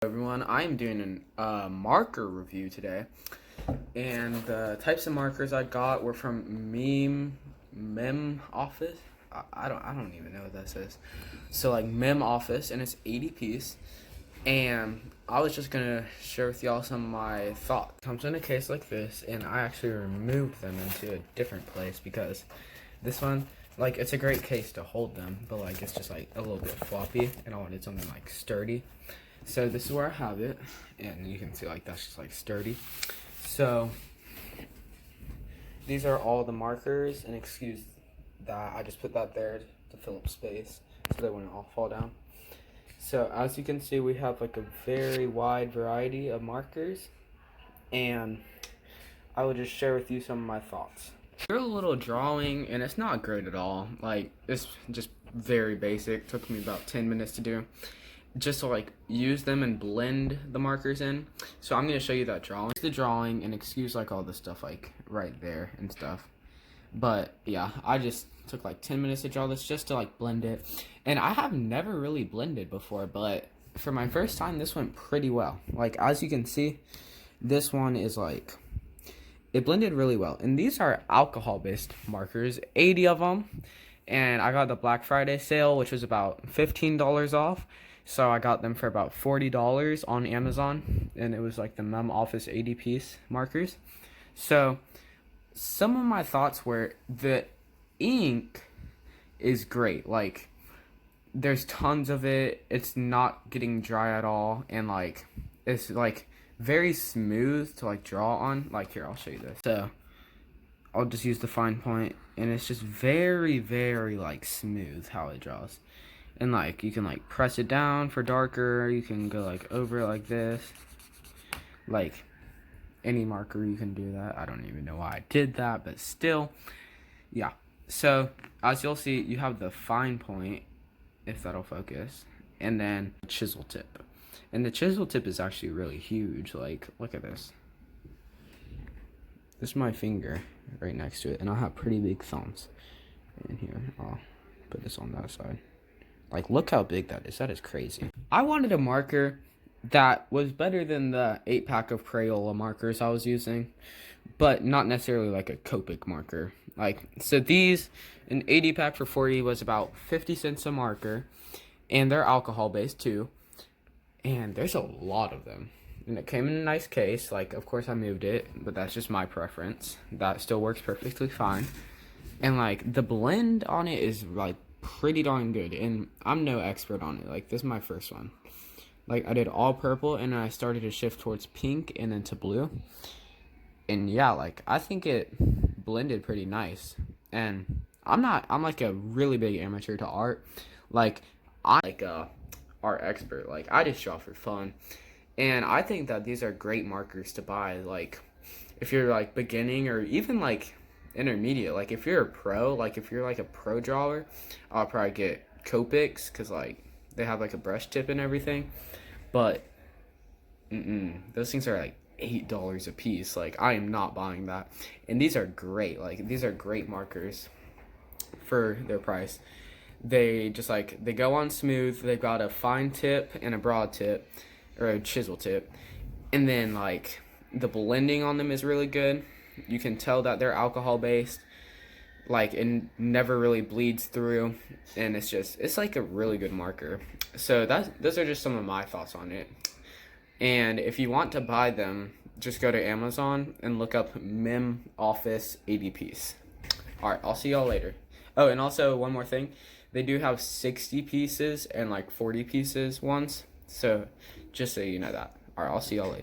Everyone, I am doing a marker review today, and the types of markers I got were from Memoffice. I don't even know what that says. So like Memoffice, and it's 80 piece. And I was just gonna share with y'all some of my thoughts. It comes in a case like this, and I actually removed them into a different place because this one, like, it's a great case to hold them, but like it's just like a little bit floppy, and I wanted something like sturdy. So this is where I have it, and you can see like that's just like sturdy. So these are all the markers, and excuse that I just put that there to fill up space so they wouldn't all fall down. So as you can see, we have like a very wide variety of markers, and I will just share with you some of my thoughts. Here's a little drawing, and it's not great at all. Like, it's just very basic. Took me about 10 minutes to do, just to like use them and blend the markers in. So I'm gonna show you that drawing. The drawing, and excuse like all the stuff like right there and stuff. But yeah, I just took like 10 minutes to draw this just to like blend it. And I have never really blended before, but for my first time, this went pretty well. Like, as you can see, this one is like, it blended really well. And these are alcohol-based markers, 80 of them. And I got the Black Friday sale, which was about $15 off. So I got them for about $40 on Amazon. And it was like the Memoffice 80 piece markers. So some of my thoughts were the ink is great. Like, there's tons of it. It's not getting dry at all. And like, it's like very smooth to like draw on. Like, here, I'll show you this. So I'll just use the fine point, and it's just very like smooth how it draws. And like, you can like press it down for darker, you can go like over it like this. Like, any marker you can do that. I don't even know why I did that, but still, yeah. So as you'll see, you have the fine point, if that'll focus, and then chisel tip. And the chisel tip is actually really huge. Like, look at this. This is my finger right next to it, and I have pretty big thumbs. And here, I'll put this on that side. Like, look how big that is. That is crazy. I wanted a marker that was better than the 8-pack of Crayola markers I was using, but not necessarily like a Copic marker. Like, so these, an 80-pack for $40 was about 50 cents a marker, and they're alcohol based too. And there's a lot of them. And it came in a nice case. Like, of course I moved it, but that's just my preference. That still works perfectly fine. And like, the blend on it is like pretty darn good. And I'm no expert on it. Like, this is my first one. Like, I did all purple, and then I started to shift towards pink and then to blue. And yeah, like, I think it blended pretty nice. And I'm like a really big amateur to art. Like, I'm like a art expert. Like, I just draw for fun. And I think that these are great markers to buy. Like, if you're like beginning or even like intermediate. Like, if you're a pro, like if you're like a pro drawer, I'll probably get Copics, because like they have like a brush tip and everything. But those things are like $8 a piece. Like, I am not buying that. And these are great. Like, these are great markers for their price. They just like, they go on smooth. They've got a fine tip and a broad tip, or a chisel tip. And then like, the blending on them is really good. You can tell that they're alcohol based. Like, it never really bleeds through, and it's like a really good marker. So those are just some of my thoughts on it. And if you want to buy them, just go to Amazon and look up Memoffice 80 piece. Alright, I'll see y'all later. Oh, and also one more thing, they do have 60 pieces and like 40 pieces ones, so just so you know that. Alright, I'll see y'all later.